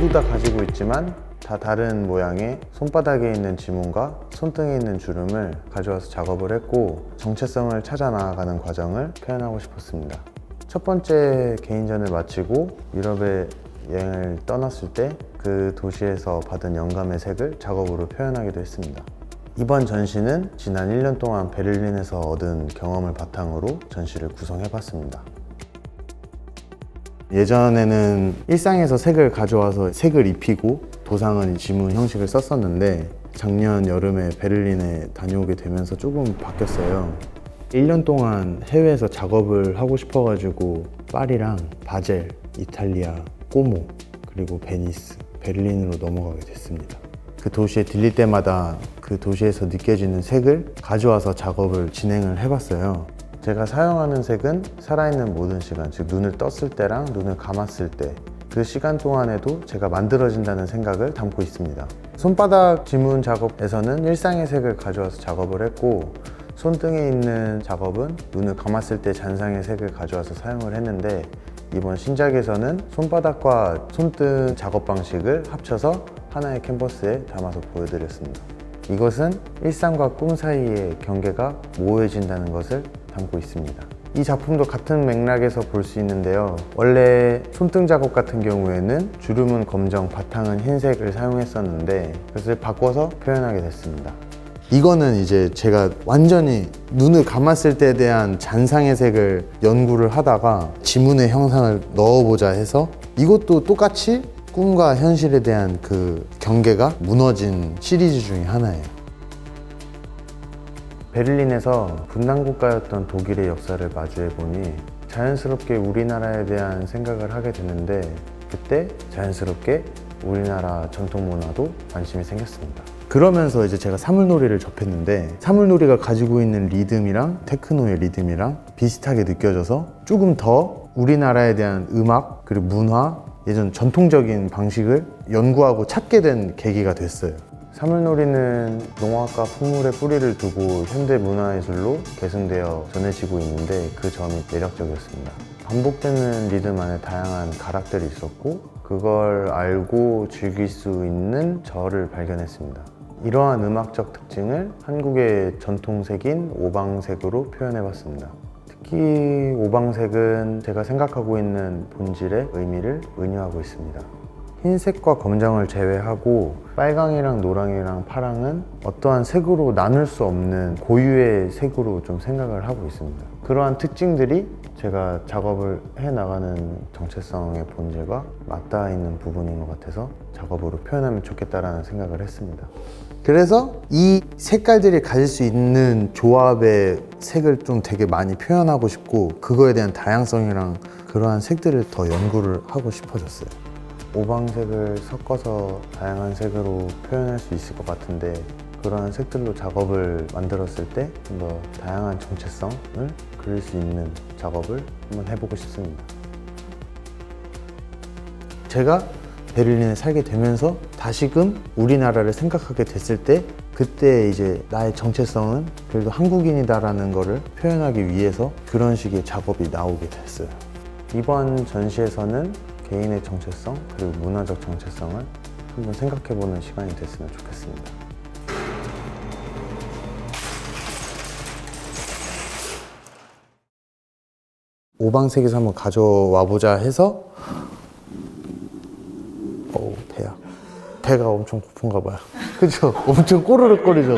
모두 다 가지고 있지만 다 다른 모양의 손바닥에 있는 지문과 손등에 있는 주름을 가져와서 작업을 했고 정체성을 찾아 나아가는 과정을 표현하고 싶었습니다. 첫 번째 개인전을 마치고 유럽에 여행을 떠났을 때 그 도시에서 받은 영감의 색을 작업으로 표현하기도 했습니다. 이번 전시는 지난 1년 동안 베를린에서 얻은 경험을 바탕으로 전시를 구성해봤습니다. 예전에는 일상에서 색을 가져와서 색을 입히고 도상은 지문 형식을 썼었는데 작년 여름에 베를린에 다녀오게 되면서 조금 바뀌었어요. 1년 동안 해외에서 작업을 하고 싶어가지고 파리랑 바젤, 이탈리아, 꼬모, 그리고 베니스, 베를린으로 넘어가게 됐습니다. 그 도시에 들릴 때마다 그 도시에서 느껴지는 색을 가져와서 작업을 진행을 해봤어요. 제가 사용하는 색은 살아있는 모든 시간, 즉 눈을 떴을 때랑 눈을 감았을 때 그 시간 동안에도 제가 만들어진다는 생각을 담고 있습니다. 손바닥 지문 작업에서는 일상의 색을 가져와서 작업을 했고 손등에 있는 작업은 눈을 감았을 때 잔상의 색을 가져와서 사용을 했는데 이번 신작에서는 손바닥과 손등 작업 방식을 합쳐서 하나의 캔버스에 담아서 보여드렸습니다. 이것은 일상과 꿈 사이의 경계가 모호해진다는 것을 담고 있습니다. 이 작품도 같은 맥락에서 볼 수 있는데요. 원래 손등 작업 같은 경우에는 주름은 검정, 바탕은 흰색을 사용했었는데 그것을 바꿔서 표현하게 됐습니다. 이거는 이제 제가 완전히 눈을 감았을 때에 대한 잔상의 색을 연구를 하다가 지문의 형상을 넣어보자 해서 이것도 똑같이 꿈과 현실에 대한 그 경계가 무너진 시리즈 중에 하나예요. 베를린에서 분단 국가였던 독일의 역사를 마주해보니 자연스럽게 우리나라에 대한 생각을 하게 되는데 그때 자연스럽게 우리나라 전통 문화도 관심이 생겼습니다. 그러면서 이제 제가 사물놀이를 접했는데 사물놀이가 가지고 있는 리듬이랑 테크노의 리듬이랑 비슷하게 느껴져서 조금 더 우리나라에 대한 음악 그리고 문화 예전 전통적인 방식을 연구하고 찾게 된 계기가 됐어요. 사물놀이는 농악과 풍물의 뿌리를 두고 현대 문화예술로 계승되어 전해지고 있는데 그 점이 매력적이었습니다. 반복되는 리듬 안에 다양한 가락들이 있었고 그걸 알고 즐길 수 있는 저를 발견했습니다. 이러한 음악적 특징을 한국의 전통색인 오방색으로 표현해봤습니다. 특히 오방색은 제가 생각하고 있는 본질의 의미를 은유하고 있습니다. 흰색과 검정을 제외하고 빨강이랑 노랑이랑 파랑은 어떠한 색으로 나눌 수 없는 고유의 색으로 좀 생각을 하고 있습니다. 그러한 특징들이 제가 작업을 해나가는 정체성의 본질과 맞닿아 있는 부분인 것 같아서 작업으로 표현하면 좋겠다라는 생각을 했습니다. 그래서 이 색깔들이 가질 수 있는 조합의 색을 좀 되게 많이 표현하고 싶고 그거에 대한 다양성이랑 그러한 색들을 더 연구를 하고 싶어졌어요. 오방색을 섞어서 다양한 색으로 표현할 수 있을 것 같은데 그러한 색들로 작업을 만들었을 때 좀 더 다양한 정체성을 그릴 수 있는 작업을 한번 해보고 싶습니다. 제가 베를린에 살게 되면서 다시금 우리나라를 생각하게 됐을 때 그때 이제 나의 정체성은 그래도 한국인이다라는 거를 표현하기 위해서 그런 식의 작업이 나오게 됐어요. 이번 전시에서는 개인의 정체성 그리고 문화적 정체성을 한번 생각해보는 시간이 됐으면 좋겠습니다. 오방색에서 한번 가져와 보자 해서 배가 엄청 고픈가 봐요. 그죠? 엄청 꼬르륵 거리죠?